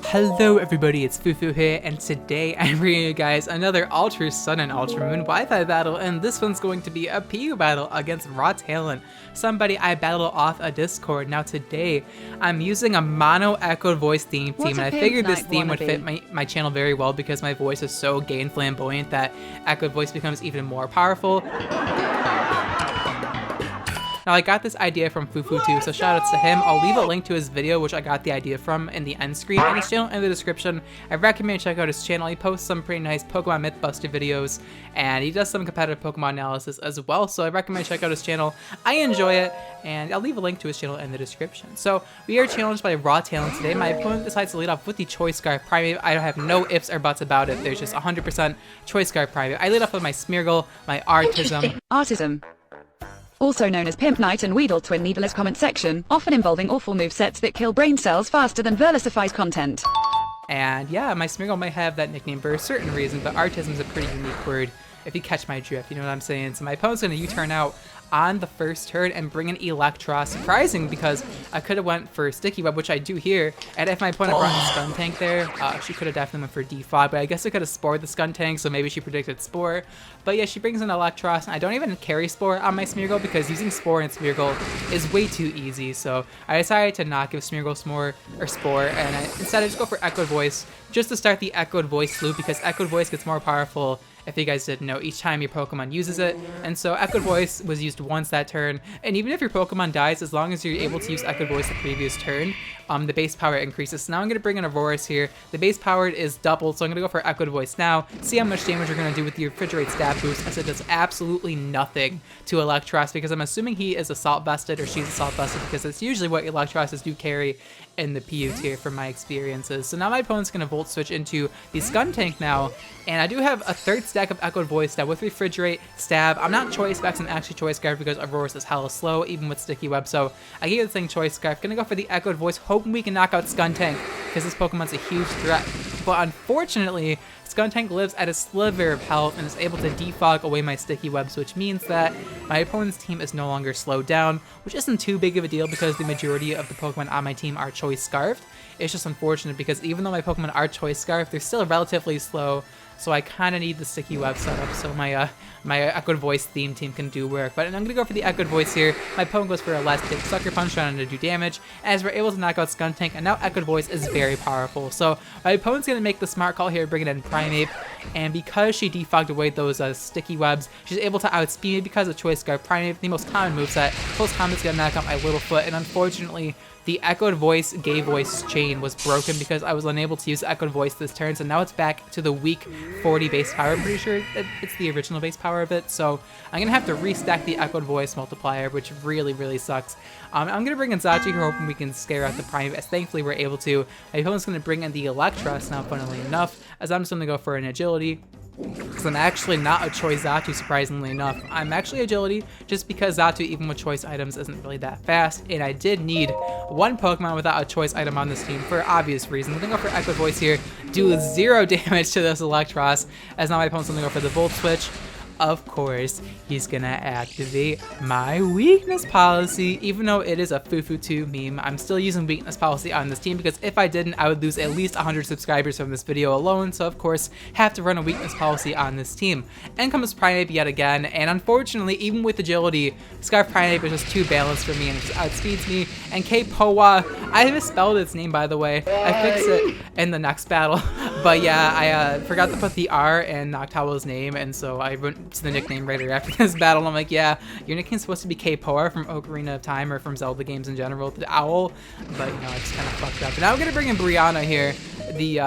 Hello everybody, it's FooFoo here, and today I'm bringing you guys another Ultra Sun and Ultra Moon Wi-Fi battle, and this one's going to be a PU battle against Raw Talent, somebody I battled off a Discord. Now today, I'm using a mono echoed voice theme, and I figured this theme would fit my channel very well because my voice is so gay and flamboyant that echoed voice becomes even more powerful. Now I got this idea from FooFooToo, so shoutouts to him. I'll leave a link to his video, which I got the idea from, in the end screen, and his channel in the description. I recommend you check out his channel. He posts some pretty nice Pokemon Mythbuster videos, and he does some competitive Pokemon analysis as well, so I recommend you check out his channel. I enjoy it, and I'll leave a link to his channel in the description. So we are challenged by Raw Talent today. My opponent decides to lead off with the Choice Scarf Primate. I have no ifs or buts about it. There's just 100% Choice Scarf Primate. I lead off with my Smeargle, my Artism. Also known as Pimp Knight and WeedleTwineedle comment section, often involving awful movesets that kill brain cells faster than versified content. And yeah, my Smeargle might have that nickname for a certain reason, but Artism is a pretty unique word, if you catch my drift, you know what I'm saying? So my opponent's gonna U-turn out on the first turn and bring an Electros. Surprising, because I could have went for Sticky Web, which I do here, and if my opponent brought a Skuntank there, she could have definitely went for Defog, but I guess I could have Spored the Skuntank, so maybe she predicted Spore. But yeah, she brings an Electros, and I don't even carry Spore on my Smeargle because using Spore in Smeargle is way too easy, so I decided to not give Smeargle Spore, and instead I just go for Echoed Voice, just to start the Echoed Voice loop, because Echoed Voice gets more powerful, if you guys didn't know, each time your Pokemon uses it. And so Echoed Voice was used once that turn, and even if your Pokemon dies, as long as you're able to use Echoed Voice the previous turn, the base power increases. So now I'm going to bring in Auroras here. The base power is doubled, so I'm going to go for Echoed Voice now. See how much damage you're going to do with the Refrigerate Stab Boost, as it does absolutely nothing to Electros, because I'm assuming he is Assault Vested, or she's Assault Vested, because that's usually what Electroses do carry in the PU tier from my experiences. So now my opponent's going to Volt Switch into the Skuntank now, and I do have a third stack of Echoed Voice now with Refrigerate, Stab. I'm not Choice Specs, I'm actually Choice Scarf because Auroras is hella slow, even with Sticky Web, so I gave the thing Choice Scarf. Gonna go for the Echoed Voice, hoping we can knock out Skuntank, because this Pokemon's a huge threat. But unfortunately, Skuntank lives at a sliver of health and is able to defog away my Sticky Webs, which means that my opponent's team is no longer slowed down, which isn't too big of a deal because the majority of the Pokemon on my team are Choice Scarfed. It's just unfortunate because even though my Pokemon are Choice Scarfed, they're still relatively slow, so I kind of need the Sticky Web setup so my Echoed Voice theme team can do work. But I'm going to go for the Echoed Voice here. My opponent goes for a last hit Sucker Punch trying to do damage, as we're able to knock out Skuntank, and now Echoed Voice is very powerful. So my opponent's going to make the smart call here, bringing in Primeape, and because she defogged away those Sticky Webs, she's able to outspeed me because of Choice Scarf Primeape, the most common moveset. Close Combat's going to knock out my Littlefoot, and unfortunately, the Echoed Voice Gay Voice chain was broken because I was unable to use Echoed Voice this turn, so now it's back to the weak 40 base power. I'm pretty sure it's the original base power of it, so I'm going to have to restack the Echoed Voice multiplier, which really sucks. I'm going to bring in Zachi here, hoping we can scare out the Primeape, as thankfully we're able to. My opponent's going to bring in the Electros now, funnily enough, as I'm just going to go for an Agility, because I'm actually not a Choice Zatu, surprisingly enough. I'm actually Agility, just because Zatu, even with Choice items, isn't really that fast, and I did need one Pokemon without a Choice item on this team for obvious reasons. I'm going to go for Echoed Voice here, do 0 damage to this Electros, as now my opponent's going to go for the Volt Switch. Of course, he's gonna activate my weakness policy. Even though it is a FooFooToo meme, I'm still using weakness policy on this team because if I didn't, I would lose at least 100 subscribers from this video alone. So of course, have to run a weakness policy on this team. In comes Primeape yet again, and unfortunately, even with Agility, Scarf Primeape is just too balanced for me and it just outspeeds me. And K-Powa, I misspelled its name, by the way. I fixed it in the next battle. But yeah, I forgot to put the R in Noctowl's name, and so I went to the nickname right after this battle, and I'm like, yeah, your nickname's supposed to be K-Poa from Ocarina of Time, or from Zelda games in general, the owl, but you know, I just kind of fucked up. And now I'm gonna bring in Brionne here, the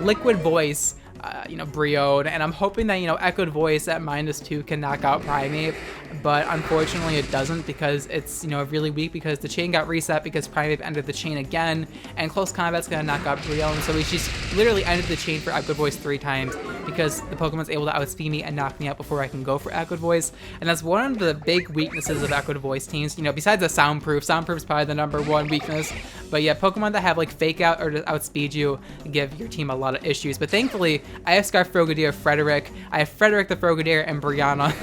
Liquid Voice, Brionne, and I'm hoping that, Echoed Voice at -2 can knock out Primeape, but unfortunately it doesn't because it's, really weak because the chain got reset because Primeape ended the chain again, and Close Combat's gonna knock out Brionne, so we just literally ended the chain for Echoed Voice 3 times because the Pokemon's able to outspeed me and knock me out before I can go for Echoed Voice, and that's one of the big weaknesses of Echoed Voice teams, besides the Soundproof is probably the #1 weakness, but yeah, Pokemon that have like Fake Out or to outspeed you give your team a lot of issues, but thankfully, I have Scarf Frogadier Frederick, I have Frederick the Frogadier, and Brianna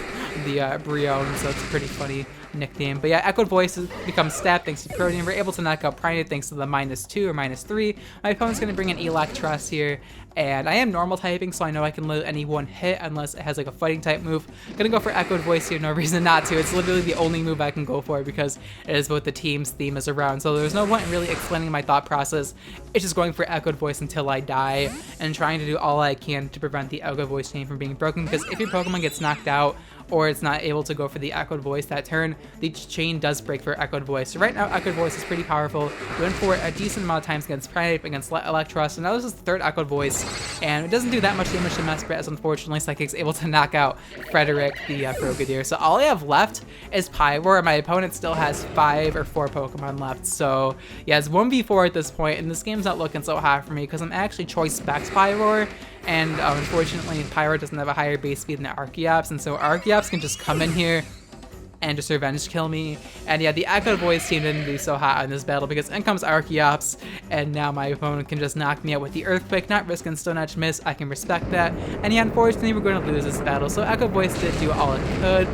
the Brionne, so it's pretty funny. nickname. But yeah, Echoed Voice becomes Stab thanks to Protein. We're able to knock out Primarina thanks to the -2 or -3. My opponent's going to bring in Electros here, and I am normal typing, so I know I can live any one hit unless it has like a fighting type move. Gonna go for Echoed Voice here, no reason not to. It's literally the only move I can go for because it is what the team's theme is around. So there's no point in really explaining my thought process. It's just going for Echoed Voice until I die and trying to do all I can to prevent the Echoed Voice chain from being broken, because if your Pokemon gets knocked out or it's not able to go for the Echoed Voice that turn, the chain does break for Echoed Voice. So right now, Echoed Voice is pretty powerful. We went for it a decent amount of times against Primeape, against Electros, and now this is the third Echoed Voice, and it doesn't do that much damage to Mesprit, as unfortunately Psychic's able to knock out Frederick, the Frogadier. So all I have left is Pyroar, and my opponent still has 5 or 4 Pokemon left. So yeah, it's 1v4 at this point, and this game's not looking so hot for me because I'm actually Choice Specs Pyroar, and unfortunately Pyroar doesn't have a higher base speed than the Archeops, and so Archeops can just come in here and just revenge kill me. And yeah, the Echoed Voice team didn't do so hot in this battle because in comes Archeops, and now my opponent can just knock me out with the Earthquake, not risking Stone Edge miss. I can respect that. And yeah, unfortunately we're going to lose this battle, so Echoed Voice did do all it could.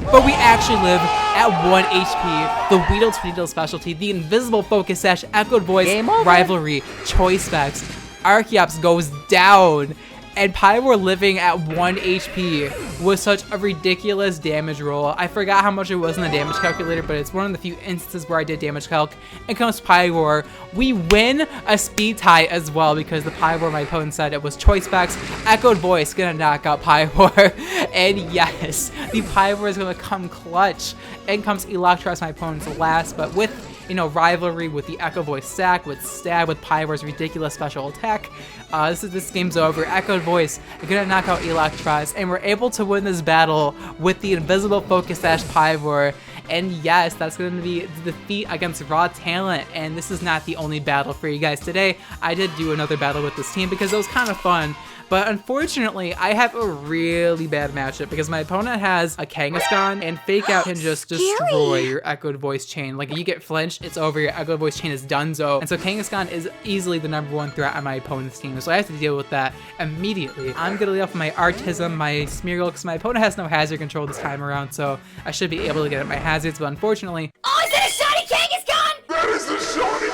But we actually live at 1 HP. The WeedleTwineedle specialty, the Invisible Focus Sash, Echoed Voice, Rivalry, Choice Specs. Archeops goes down, and Pyroar living at 1 HP was such a ridiculous damage roll. I forgot how much it was in the damage calculator, but it's one of the few instances where I did damage calc. And comes Pyroar. We win a speed tie as well because the Pyroar, my opponent said it was Choice Specs. Echoed Voice gonna knock out Pyroar. And yes, the Pyroar is gonna come clutch. And comes Electros, my opponent's last, but with, you know, Rivalry, with the Echoed Voice stack, with Stab, with Pyroar's ridiculous special attack, this game's over. Echoed Voice gonna knock out Electros, and we're able to win this battle with the Invisible Focus Sash Pyroar. And yes, that's going to be the defeat against Raw Talent, and this is not the only battle for you guys today. I did do another battle with this team because it was kind of fun. But unfortunately, I have a really bad matchup because my opponent has a Kangaskhan, and Fake Out can just destroy your Echoed Voice chain. Like, if you get flinched, it's over. Your Echoed Voice chain is donezo. And so Kangaskhan is easily the #1 threat on my opponent's team. So I have to deal with that immediately. I'm going to lead off my Artism, my Smeargle, because my opponent has no hazard control this time around. So I should be able to get at my hazards. But unfortunately... Oh, is that a shiny Kangaskhan? That is a shiny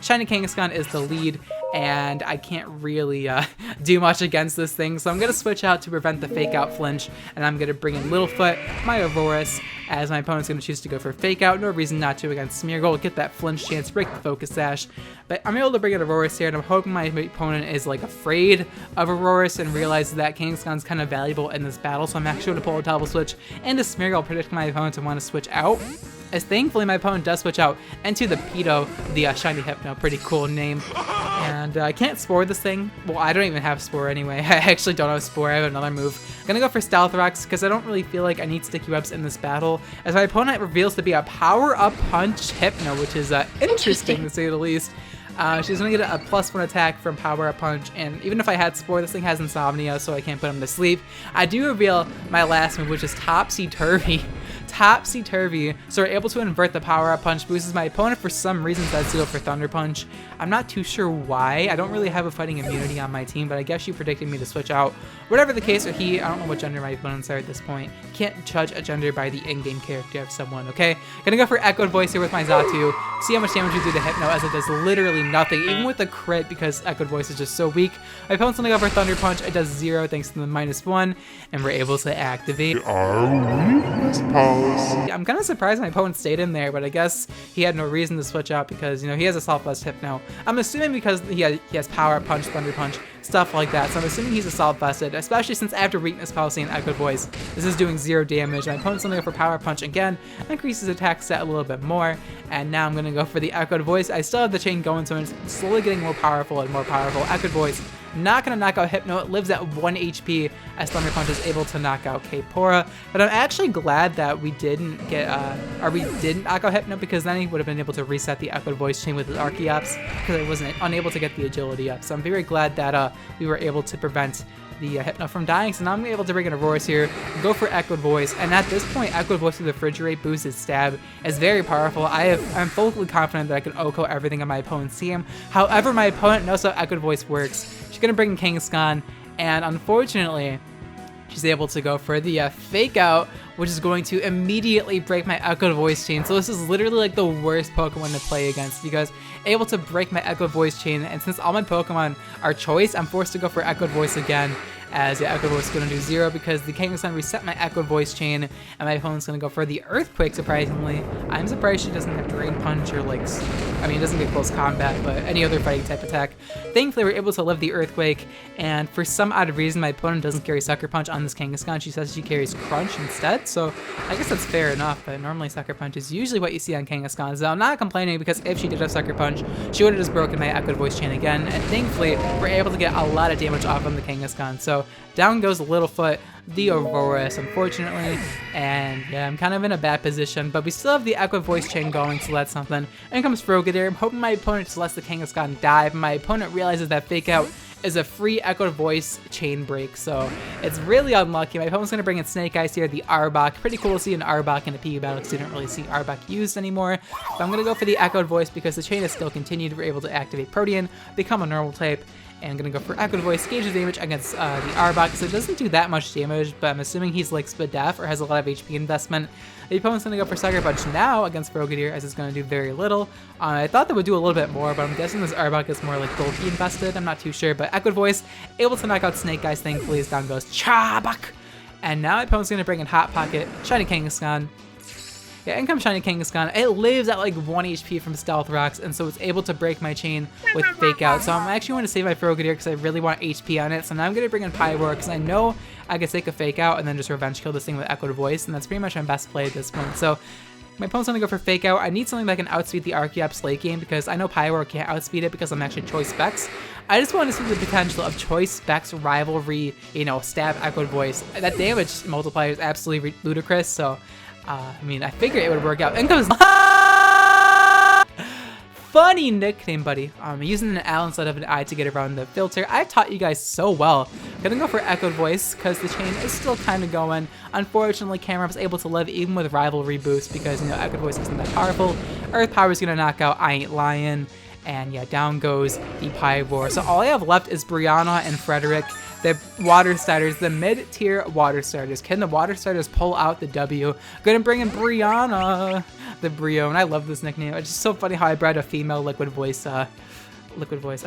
Shiny Kangaskhan is the lead, and I can't really do much against this thing, so I'm going to switch out to prevent the Fake Out flinch, and I'm going to bring in Littlefoot, my Aurorus, as my opponent's going to choose to go for Fake Out. No reason not to against Smeargle, get that flinch chance, break the Focus Sash, but I'm able to bring in Aurorus here, and I'm hoping my opponent is like afraid of Aurorus and realizes that Kangaskhan's kind of valuable in this battle, so I'm actually going to pull a double switch into Smeargle, predicting my opponent to want to switch out. As thankfully my opponent does switch out into the Pedo, the Shiny Hypno, pretty cool name. And I can't Spore this thing. Well, I don't even have Spore anyway. I actually don't have Spore, I have another move. I'm gonna go for Stealth Rocks because I don't really feel like I need Sticky Webs in this battle, as my opponent reveals to be a Power Up Punch Hypno, which is interesting to say the least. She's gonna get a +1 attack from Power Up Punch, and even if I had Spore, this thing has Insomnia, so I can't put him to sleep. I do reveal my last move, which is Topsy Turvy. Topsy Turvy, so we're able to invert the Power Up Punch, boosts my opponent. For some reason that's to go for Thunder Punch. I'm not too sure why. I don't really have a fighting immunity on my team, but I guess she predicted me to switch out. Whatever the case, or he, I don't know what gender my opponents are at this point. Can't judge a gender by the in-game character of someone, okay? Gonna go for Echoed Voice here with my Xatu. See how much damage we do to Hypno, as it does literally nothing, even with the crit, because Echoed Voice is just so weak. My opponent's gonna go for Thunder Punch. It does 0 thanks to the -1, and we're able to activate our weakness policy. I'm kind of surprised my opponent stayed in there, but I guess he had no reason to switch out because, you know, he has a Assault-Vest Hypno. I'm assuming because he has Power Punch, Thunder Punch, stuff like that. So I'm assuming he's Assault-Vested, especially since after Weakness Policy and Echoed Voice, this is doing 0 damage. My opponent's gonna go for Power Punch again, increases attack stat a little bit more, and now I'm gonna go for the Echoed Voice. I still have the chain going, so it's slowly getting more powerful and more powerful. Echoed Voice, not gonna knock out Hypno. It lives at 1 HP as Thunder Punch is able to knock out K-Pora. But I'm actually glad that we didn't knock out Hypno, because then he would have been able to reset the Echoed Voice chain with his Archeops, because I wasn't unable to get the agility up. So I'm very glad that we were able to prevent the Hypno from dying. So now I'm able to bring in Aurorus here, go for Echoed Voice, and at this point, Echoed Voice with the Refrigerate boost, his Stab is very powerful. I'm fully confident that I can OHKO everything on my opponent's team. However, my opponent knows how Echoed Voice works. She's gonna bring in Kangaskhan, and unfortunately, she's able to go for the fake out, which is going to immediately break my Echo Voice chain. So this is literally like the worst Pokemon to play against because able to break my Echo Voice chain, and since all my Pokemon are choice, I'm forced to go for Echo Voice again, as the Echo Voice is going to do 0 because the Kangaskhan reset my Echo Voice chain, and my opponent's going to go for the Earthquake, surprisingly. I'm surprised she doesn't have Drain Punch or like, I mean, it doesn't get close combat, but any other fighting type attack. Thankfully, we're able to live the Earthquake, and for some odd reason, my opponent doesn't carry Sucker Punch on this Kangaskhan. She says she carries Crunch instead, so I guess that's fair enough, but normally Sucker Punch is usually what you see on Kangaskhan, so I'm not complaining because if she did have Sucker Punch, she would have just broken my Echo Voice chain again, and thankfully, we're able to get a lot of damage off on the Kangaskhan, so down goes Littlefoot, the Aurorus, unfortunately, and yeah, I'm kind of in a bad position, but we still have the Echo Voice chain going, so that's something. In comes Frogadier. I'm hoping my opponent just lets the Kangaskhan die, but my opponent realizes that Fake Out is a free Echo Voice chain break, so it's really unlucky. My opponent's going to bring in Snake Eyes here, the Arbok. Pretty cool to see an Arbok in a PvP battle because you don't really see Arbok used anymore. But I'm going to go for the Echo Voice because the chain is still continued. We're able to activate Protean, become a normal type, and I'm going to go for Echo Voice, gauge the damage against the Arbok, so it doesn't do that much damage, but I'm assuming he's like Spadef or has a lot of HP investment. The opponent's going to go for Sucker Punch now against Frogadier, as it's going to do very little. I thought that would do a little bit more, but I'm guessing this Arbok is more like Golki invested. I'm not too sure, but Echo Voice, able to knock out Snake Eyes, thankfully, as down goes Chabak. And now my opponent's going to bring in Hot Pocket, Shiny Kangaskhan. Yeah, in comes Shiny Kangaskhan. It lives at like 1 HP from Stealth Rocks, and so it's able to break my chain with Fake Out. So I'm actually going to save my Frogadier because I really want HP on it. So now I'm going to bring in Pyroar because I know I could take a Fake Out and then just revenge kill this thing with Echo Voice, and that's pretty much my best play at this point. So my opponent's going to go for Fake Out. I need something that can outspeed the Archeops late game because I know Pyroar can't outspeed it because I'm actually Choice Specs. I just want to see the potential of Choice Specs rivalry, you know, stab Echo Voice. That damage multiplier is absolutely ludicrous, so I mean, I figured it would work out. And comes funny nickname, buddy. Using an L instead of an I to get around the filter. I've taught you guys so well. Gonna go for Echo Voice because the chain is still kind of going. Unfortunately, Cameron's able to live even with rivalry boost because, you know, Echo Voice isn't that powerful. Earth Power is gonna knock out I Ain't Lying. And yeah, down goes the Pyroar. So all I have left is Brionne and Frederick, the water starters, the mid-tier water starters. Can the water starters pull out the W? Gonna bring in Brionne, the Brionne. I love this nickname. It's just so funny how I bred a female Liquid Voice. I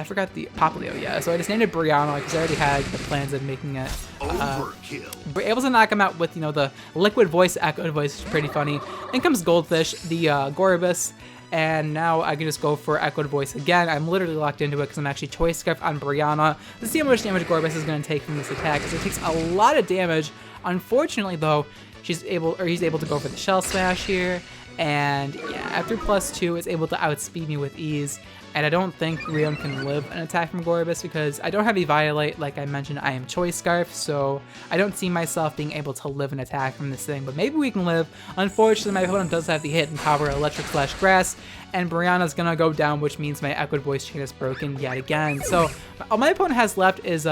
forgot the Popplio, yeah. So I just named it Brionne because I already had the plans of making it. Overkill. We're able to knock him out with, you know, the Liquid Voice, Echo Voice, which is pretty funny. In comes Goldfish, the Goribus. And now I can just go for Echo Voice again. I'm literally locked into it because I'm actually Choice Scarf on Brionne to see how much damage Gorbis is going to take from this attack, because it takes a lot of damage. Unfortunately, though, he's able to go for the Shell Smash here. And yeah, after +2, it's able to outspeed me with ease. And I don't think Brionne can live an attack from Gorbis because I don't have Eviolite. Like I mentioned, I am Choice Scarf, so I don't see myself being able to live an attack from this thing. But maybe we can live. Unfortunately, my opponent does have the hit and power Electric Slash Grass, and Brionne's gonna go down, which means my Echo Voice chain is broken yet again. So all my opponent has left is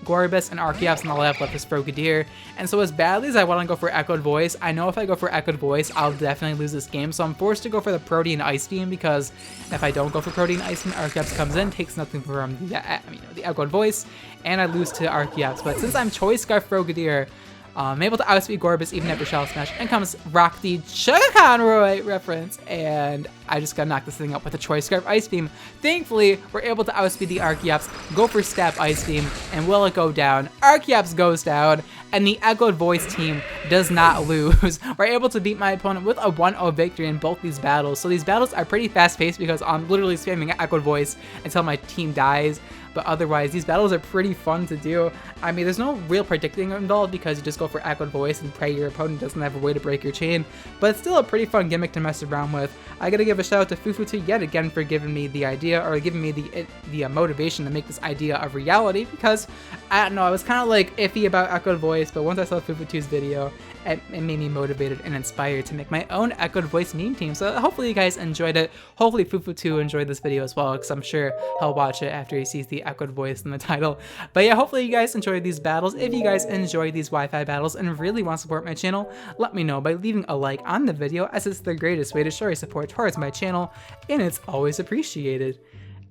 Gorbis and Archeops, and all I have left is Frogadier. And so as badly as I want to go for Echo Voice, I know if I go for Echo Voice, I'll definitely lose this game. So I'm forced to go for the Protean Ice Beam, because if I don't go for Protean Ice Beam, Archeops comes in, takes nothing from the Echo Voice, and I lose to Archeops. But since I'm Choice Scarf Frogadier, I'm able to outspeed Gorbis even after Shell Smash, and comes Rock the Sugar Conroy reference, and I just got knocked this thing up with a Choice Scarf Ice Beam. Thankfully, we're able to outspeed the Archeops, go for Stab Ice Beam, and will it go down? Archeops goes down, and the Echo Voice team does not lose. We're able to beat my opponent with a 1-0 victory in both these battles. So these battles are pretty fast-paced because I'm literally spamming Echo Voice until my team dies. But otherwise, these battles are pretty fun to do. I mean, there's no real predicting involved because you just go for Echo Voice and pray your opponent doesn't have a way to break your chain. But it's still a pretty fun gimmick to mess around with. I gotta give a shout out to FooFooToo yet again for giving me the idea, or giving me the motivation to make this idea a reality, because I don't know, I was kind of like iffy about Echo Voice, but once I saw FooFooToo's video, it made me motivated and inspired to make my own Echo Voice meme team. So hopefully you guys enjoyed it. Hopefully FooFooToo enjoyed this video as well, because I'm sure he'll watch it after he sees the Echo Voice in the title. But yeah, hopefully you guys enjoyed these battles. If you guys enjoyed these Wi-Fi battles and really want to support my channel, let me know by leaving a like on the video, as it's the greatest way to show your support towards my channel, and it's always appreciated.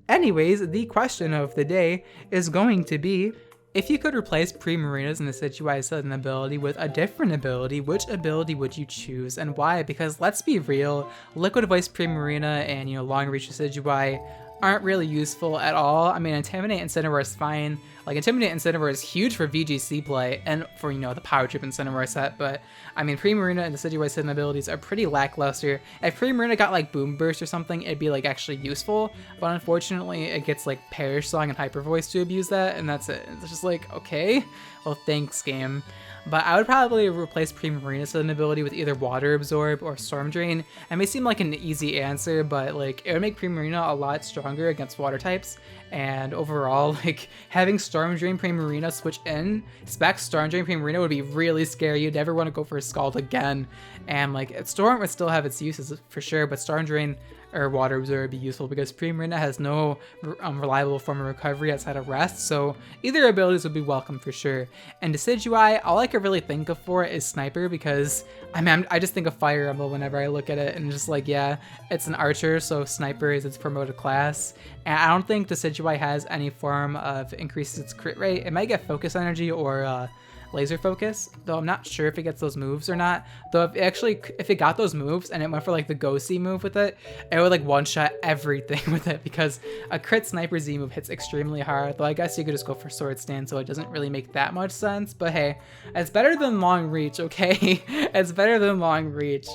Anyways, the question of the day is going to be, If you could replace Primarina's and Decidueye sudden ability with a different ability, which ability would you choose and why? Because let's be real, Liquid Voice Primarina and, Long Reach Decidueye aren't really useful at all. I mean, Intimidate Incineroar is fine. Like, Intimidate Incineroar is huge for VGC play and for, the Power Trip Incineroar set, but I mean, Primarina and Decidueye sudden abilities are pretty lackluster. If Primarina got like Boom Burst or something, it'd be like actually useful, but unfortunately it gets like Perish Song and Hyper Voice to abuse that, and that's it. It's just like, okay, well, thanks, game. But I would probably replace Primarina's sudden ability with either Water Absorb or Storm Drain. It may seem like an easy answer, but like it would make Primarina a lot stronger against water types. And overall, like having Storm Drain Primarina switch in, spec Storm Drain Primarina would be really scary. You'd never want to go for a Scald again. And like Storm would still have its uses for sure, but Storm Drain or Water Absorb would be useful because Primarina has no reliable form of recovery outside of Rest, so either abilities would be welcome for sure. And Decidueye, all I could really think of for it is Sniper, because I just think of Fire Emblem whenever I look at it, and just like, yeah, it's an archer, so Sniper is its promoted class. And I don't think Decidueye has any form of increases its crit rate. It might get Focus Energy or Laser Focus, though I'm not sure if it gets those moves or not. Though if it got those moves and it went for like the Go See move with it, it would like one-shot everything with it, because a crit Sniper Z move hits extremely hard. Though I guess you could just go for Sword Stand, so it doesn't really make that much sense. But hey, it's better than Long Reach, okay? It's better than Long Reach.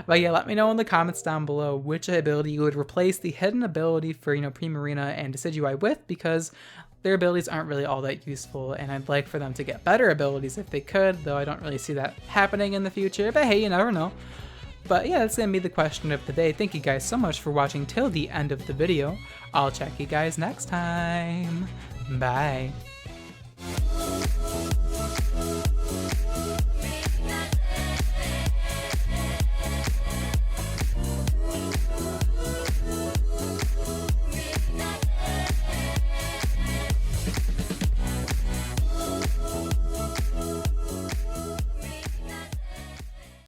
But yeah, let me know in the comments down below which ability you would replace the hidden ability for, Primarina and Decidueye with, because their abilities aren't really all that useful, and I'd like for them to get better abilities if they could, though I don't really see that happening in the future, but hey, you never know. But yeah, that's gonna be the question of the day. Thank you guys so much for watching till the end of the video. I'll check you guys next time. Bye.